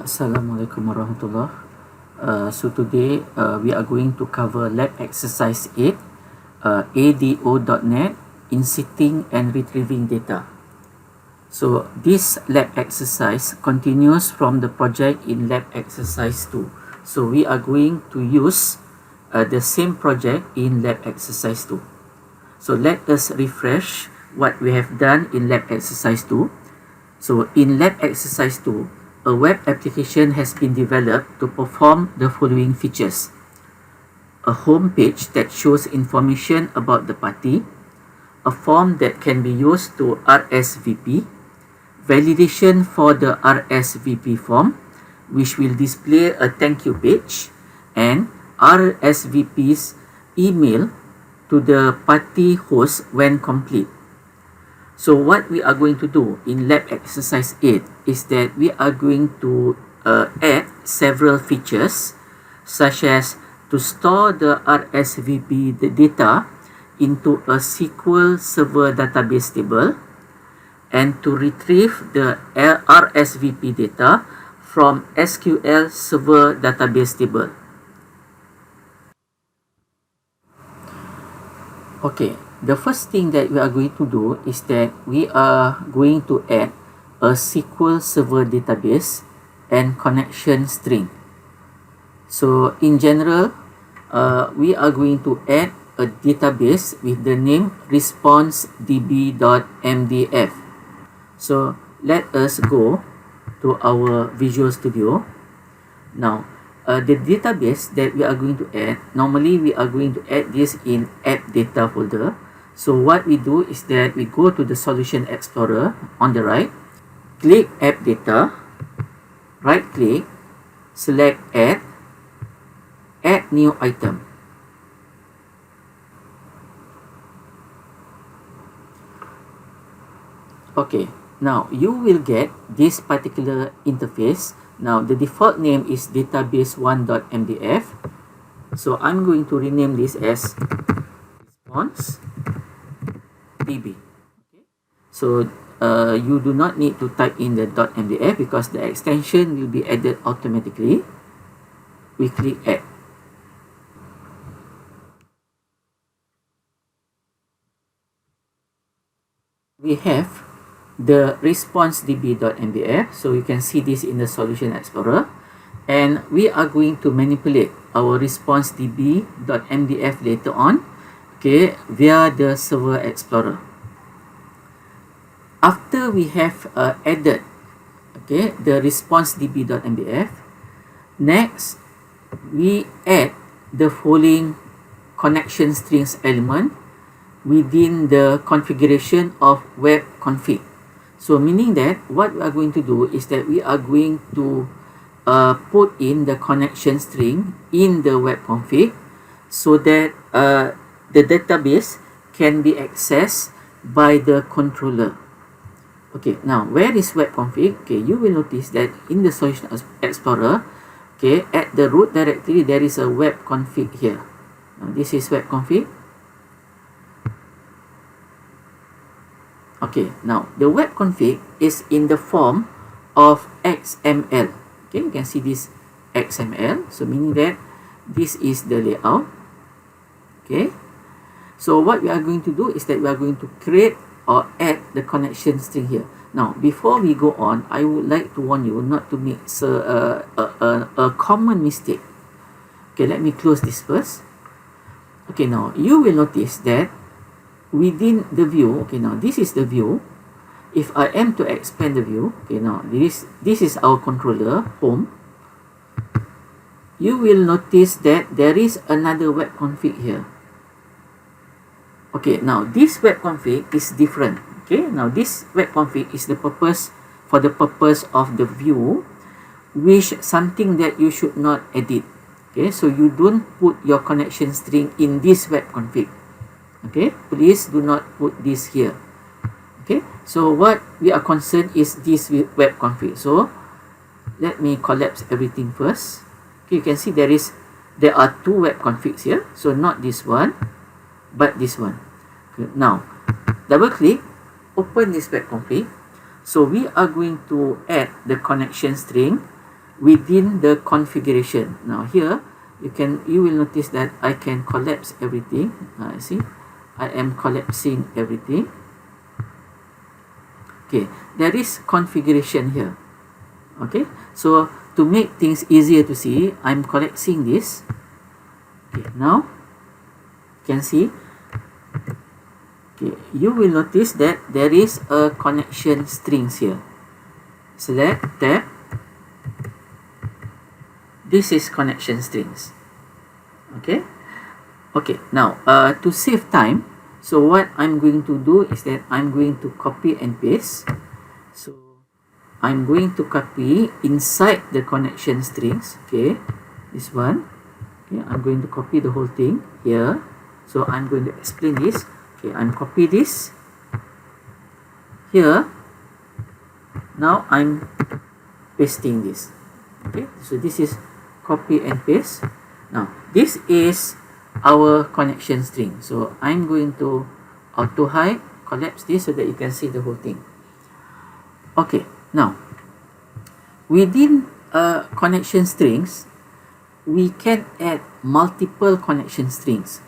Assalamualaikum warahmatullah. So today we are going to cover lab exercise 8, ADO.NET, inserting and retrieving data. So this lab exercise continues from the project in lab exercise 2. So we are going to use the same project in lab exercise 2. So let us refresh what we have done in lab exercise 2. So in lab exercise 2, a web application has been developed to perform the following features: a home page that shows information about the party, a form that can be used to RSVP, validation for the RSVP form, which will display a thank you page, and RSVP's email to the party host when complete. So what we are going to do in lab exercise 8 is that we are going to add several features, such as to store the RSVP data into a SQL Server database table, and to retrieve the RSVP data from SQL Server database table. Okay, the first thing that we are going to do is that we are going to add a SQL Server database and connection string. So in general, we are going to add a database with the name responsedb.mdf. So let us go to our Visual Studio. Now, the database that we are going to add, normally we are going to add this in app data folder. So what we do is that we go to the Solution Explorer on the right, click app data, right click, select add new item. Okay, now you will get this particular interface. Now the default name is database1.mdf. So I'm going to rename this as responsedb. Okay. So you do not need to type in the .mdf because the extension will be added automatically. We click add. We have the responsedb.mdf, so you can see this in the Solution Explorer, and we are going to manipulate our responsedb.mdf later on, okay, via the Server Explorer. After we have added, okay, the responsedb.mdf, next we add the following connection strings element within the configuration of web config. So meaning that what we are going to do is that we are going to put in the connection string in the web config so that the database can be accessed by the controller. Okay, now where is web config? Okay, you will notice that in the Solution Explorer, okay, at the root directory there is a web config here. Now this is web config. Okay, now the web config is in the form of XML. Okay, you can see this XML. So meaning that this is the layout. Okay, so what we are going to do is that we are going to create or add the connection string here. Now, before we go on, I would like to warn you not to make a common mistake. Okay, let me close this first. Okay, now you will notice that within the view, okay, now this is the view. If I am to expand the view, okay, now this is our controller home. You will notice that there is another web config here. Okay, now this web config is different. Okay, now this web config is for the purpose of the view, which something that you should not edit. Okay, so you don't put your connection string in this web config. Okay, please do not put this here. Okay, so what we are concerned is this web config. So let me collapse everything first. Okay, you can see there are two web configs here. So not this one, but this one. Okay, now double click, open this web config. So we are going to add the connection string within the configuration. Now here you will notice that I can collapse everything. See, I am collapsing everything. Okay, there is configuration here. Okay, so to make things easier to see, I'm collapsing this. Okay, now you can see. Okay, you will notice that there is a connection strings here. Select tab. This is connection strings. Okay. Okay. Now, to save time, so what I'm going to do is that I'm going to copy and paste. So I'm going to copy inside the connection strings. Okay, this one. Okay, I'm going to copy the whole thing here. So I'm going to explain this. Okay, I'm copy this here. Now I'm pasting this. Okay, so this is copy and paste. Now this is our connection string. So I'm going to auto hide, collapse this so that you can see the whole thing. Okay, now within connection strings, we can add multiple connection strings.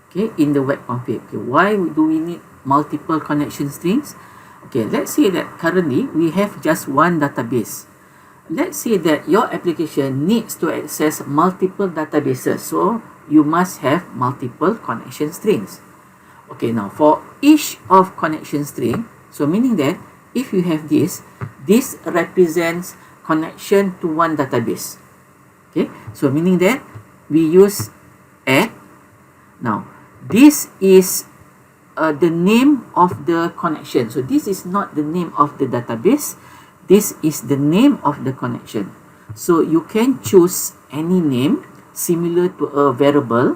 Okay, in the web config. Okay, why do we need multiple connection strings? Okay, let's say that currently we have just one database. Let's say that your application needs to access multiple databases, so you must have multiple connection strings. Okay, now for each of connection string, so meaning that if you have this represents connection to one database. Okay, so meaning that we use add. Now this is the name of the connection. So this is not the name of the database. This is the name of the connection. So you can choose any name similar to a variable,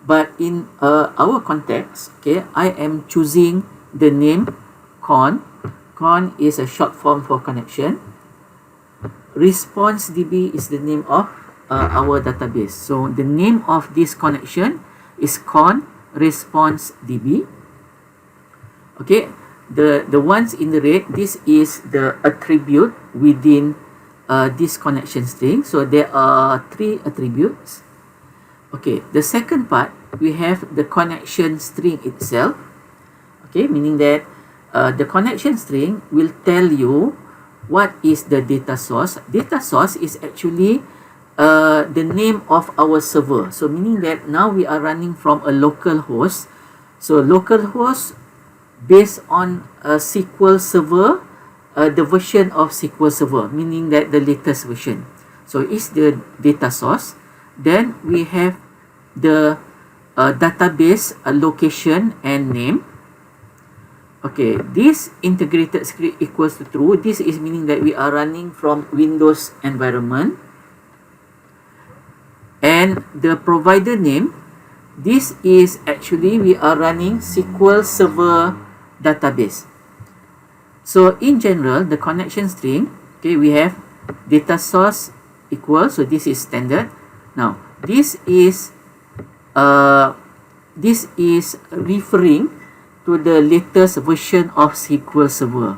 but in our context, okay, I am choosing the name con. Con is a short form for connection. Response DB is the name of our database. So the name of this connection is con response DB. Okay, the ones in the red, this is the attribute within this connection string. So there are 3 attributes. Okay, the second part, we have the connection string itself. Okay, meaning that the connection string will tell you what is the data source. Data source is actually the name of our server. So meaning that now we are running from a local host. So local host based on a SQL server, the version of SQL server, meaning that the latest version. So is the data source. Then we have the database location and name. Okay, this integrated script equals to true. This is meaning that we are running from Windows environment. And the provider name, this is actually we are running SQL Server database. So in general, the connection string, okay, we have data source equals, so this is standard. Now this is referring to the latest version of SQL Server,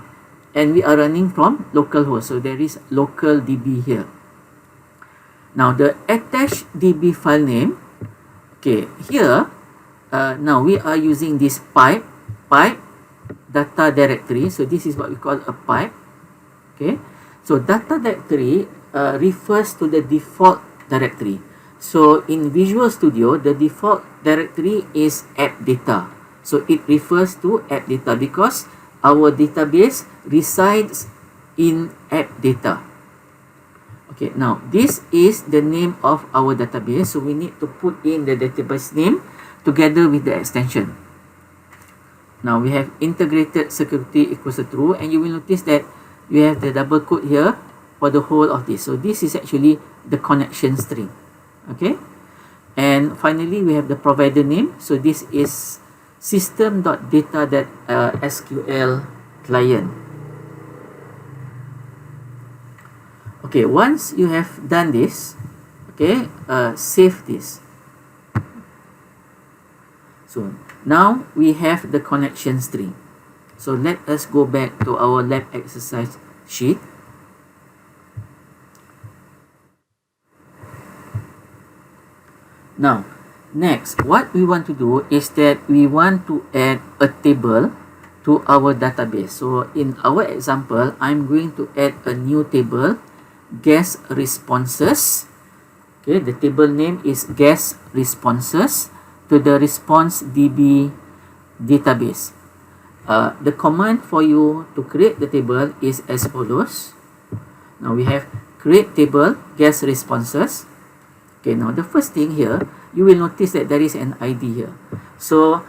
and we are running from localhost, so there is local DB here. Now the attached DB file name, okay, here now we are using this pipe data directory. So this is what we call a pipe. Okay, so data directory refers to the default directory. So in Visual Studio, the default directory is app data. So it refers to app data because our database resides in app data. Okay, now this is the name of our database. So we need to put in the database name together with the extension. Now we have integrated security equals to true, and you will notice that you have the double quote here for the whole of this. So this is actually the connection string. Okay, and finally we have the provider name. So this is system.data.sql client. Okay, once you have done this, okay, save this. So now we have the connection string. So let us go back to our lab exercise sheet. Now, next, what we want to do is that we want to add a table to our database. So in our example, I'm going to add a new table, guest responses. Okay, the table name is guest responses to the response DB database. The command for you to create the table is as follows. Now we have create table guest responses. Okay, now the first thing here, you will notice that there is an ID here. So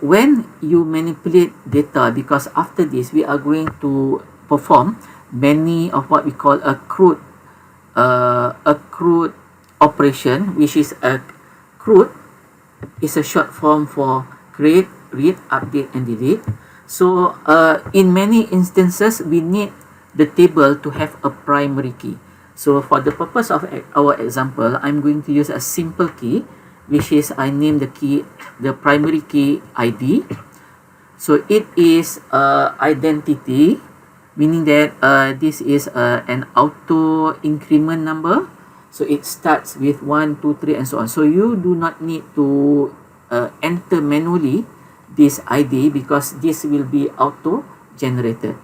when you manipulate data, because after this we are going to perform many of what we call accrued operation, which is accrued is a short form for create, read, update, and delete. So in many instances, we need the table to have a primary key. So for the purpose of our example, I'm going to use a simple key, which is I name the key, the primary key ID. So it is identity, meaning that this is an auto increment number. So it starts with 1, 2, 3, and so on. So you do not need to enter manually this ID, because this will be auto generated.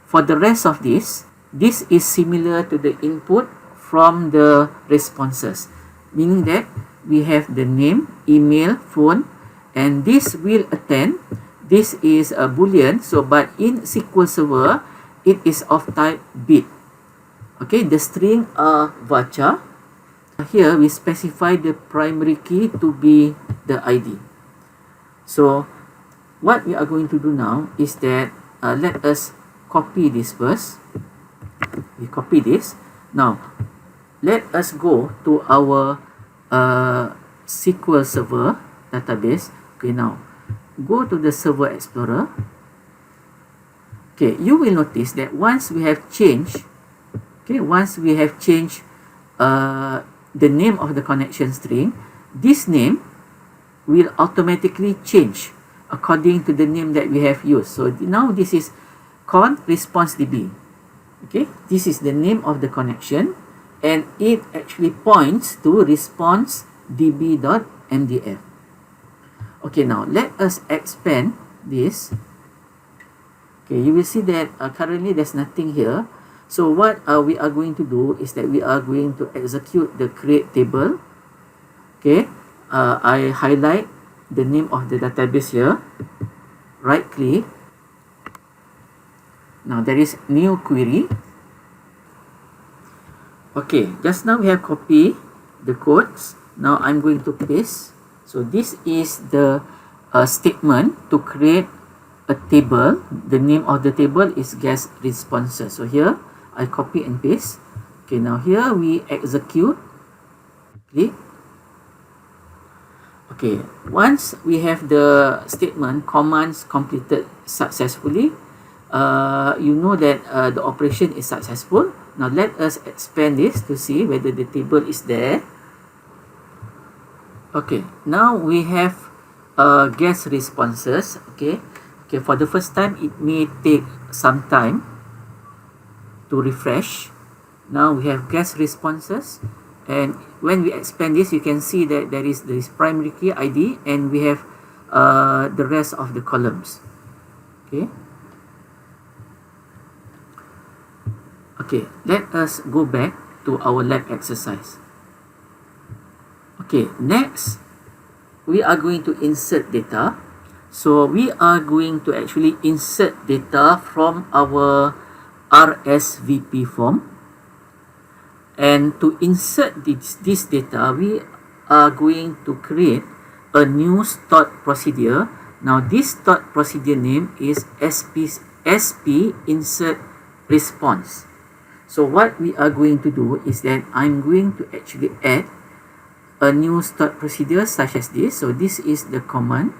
For the rest of this is similar to the input from the responses, meaning that we have the name, email, phone, and this will attend. This is a boolean, so but in SQL Server it is of type bit. Okay, the string are varchar. Here we specify the primary key to be the ID. So what we are going to do now is that let us copy this first. We copy this. Now let us go to our SQL Server database. Okay, now go to the Server Explorer. Okay, you will notice that once we have changed the name of the connection string, this name will automatically change according to the name that we have used. So now this is con response DB. Okay, this is the name of the connection, and it actually points to response db.mdf. Okay, now let us expand this. Okay, you will see that currently there's nothing here. So what we are going to do is that we are going to execute the create table. Okay, I highlight the name of the database here, right click. Now there is new query. Okay, just now we have copied the codes. Now I'm going to paste. So this is the statement to create a table. The name of the table is guest responses. So here I copy and paste. Okay, now here we execute. Click. Okay, once we have the statement commands completed successfully, you know that the operation is successful. Now let us expand this to see whether the table is there. Okay, now we have guest responses. Okay, for the first time it may take some time to refresh. Now we have guest responses, and when we expand this, you can see that there is this primary key ID, and we have the rest of the columns. Okay, let us go back to our lab exercise. Okay, next we are going to insert data. So we are going to actually insert data from our RSVP form, and to insert this data we are going to create a new stored procedure. Now this stored procedure name is SP insert response. So what we are going to do is that I'm going to actually add a new stored procedure such as this. So this is the command.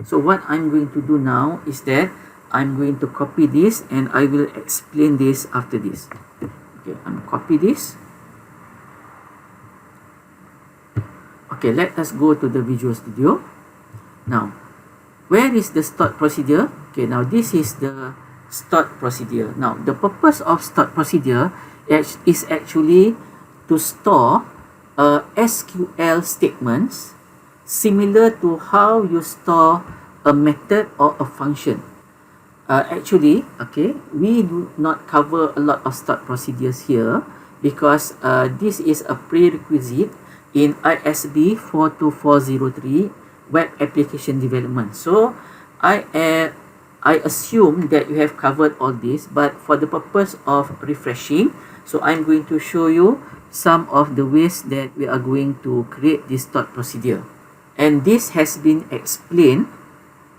So what I'm going to do now is that I'm going to copy this, and I will explain this after this. Okay, I'm copy this. Okay, let us go to the Visual Studio. Now, where is the stored procedure? Okay, now this is the stored procedure. Now, the purpose of stored procedure is actually to store SQL statements similar to how you store a method or a function. Actually, okay, we do not cover a lot of start procedures here because this is a prerequisite in ISB 42403 web application development. So I assume that you have covered all this, but for the purpose of refreshing, so I'm going to show you some of the ways that we are going to create this start procedure. And this has been explained,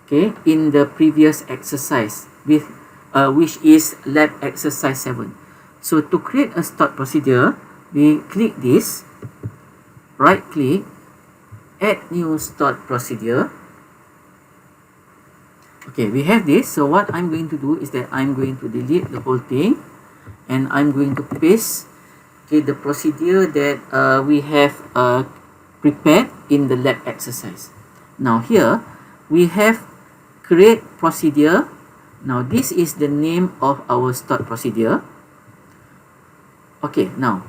okay, in the previous exercise with which is lab exercise 7. So to create a start procedure, we click this, right click, add new start procedure. Okay, we have this. So what I'm going to do is that I'm going to delete the whole thing and I'm going to paste, okay, the procedure that we have prepared in the lab exercise. Now here we have create procedure. Now this is the name of our start procedure. Okay, now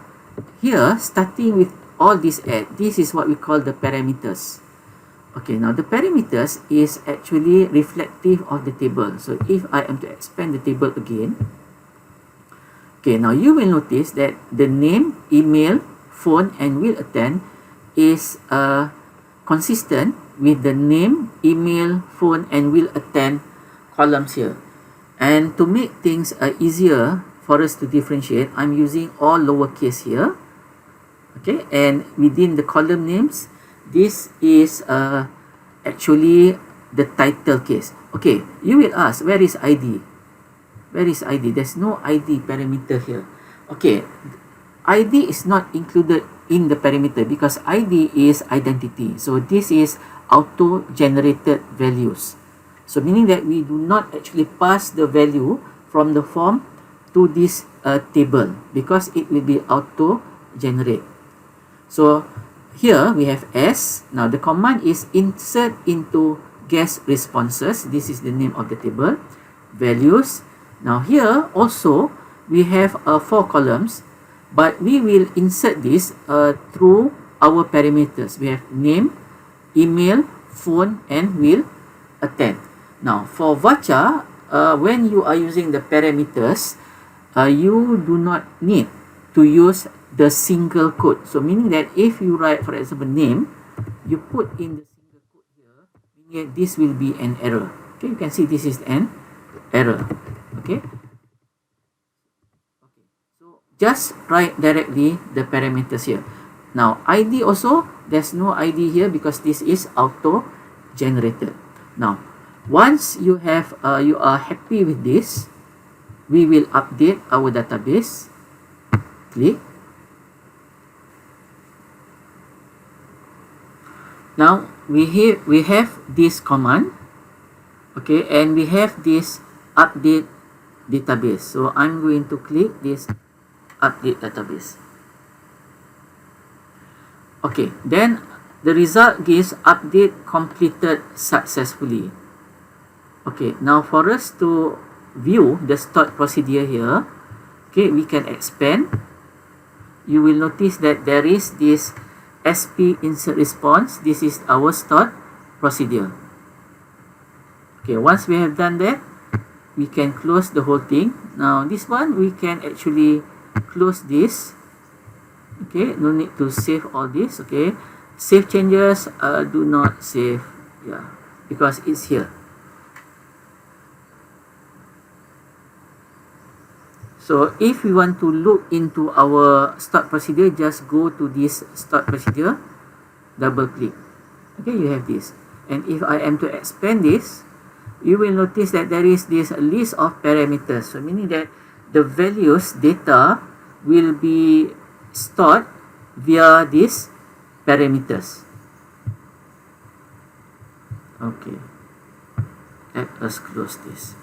here starting with all this add, this is what we call the parameters. Okay, now the parameters is actually reflective of the table. So if I am to expand the table again, okay, now you will notice that the name, email, phone and will attend is consistent with the name, email, phone and will attend columns here. And to make things easier for us to differentiate, I'm using all lowercase here. Okay, and within the column names, this is actually the title case. Okay, you will ask, where is ID? Where is ID? There's no ID parameter here. Okay, ID is not included in the parameter because ID is identity. So this is auto-generated values. So meaning that we do not actually pass the value from the form to this table because it will be auto-generate. So here we have S. Now the command is insert into guest responses. This is the name of the table. Values. Now here also we have 4 columns, but we will insert this through our parameters. We have name, email, phone and will attend. Now for VACHA, when you are using the parameters, you do not need to use the single quote. So meaning that if you write, for example, name, you put in the single quote here, meaning this will be an error. Okay, you can see this is an error. Okay. Okay. So just write directly the parameters here. Now ID also, there's no ID here because this is auto generated. Now once you have you are happy with this, we will update our database. Click. Now we have this command, okay, and we have this update database. So I'm going to click this update database. Okay, then the result gives update completed successfully. Okay, now for us to view the start procedure here, okay, we can expand. You will notice that there is this SP insert response. This is our start procedure. Okay, once we have done that, we can close the whole thing. Now this one we can actually close this. Okay, no need to save all this. Okay, save changes, do not save, yeah, because it's here. So if we want to look into our start procedure, just go to this start procedure, double click. Okay, you have this. And if I am to expand this, you will notice that there is this list of parameters. So meaning that the values data will be stored via these parameters. Okay, let us close this.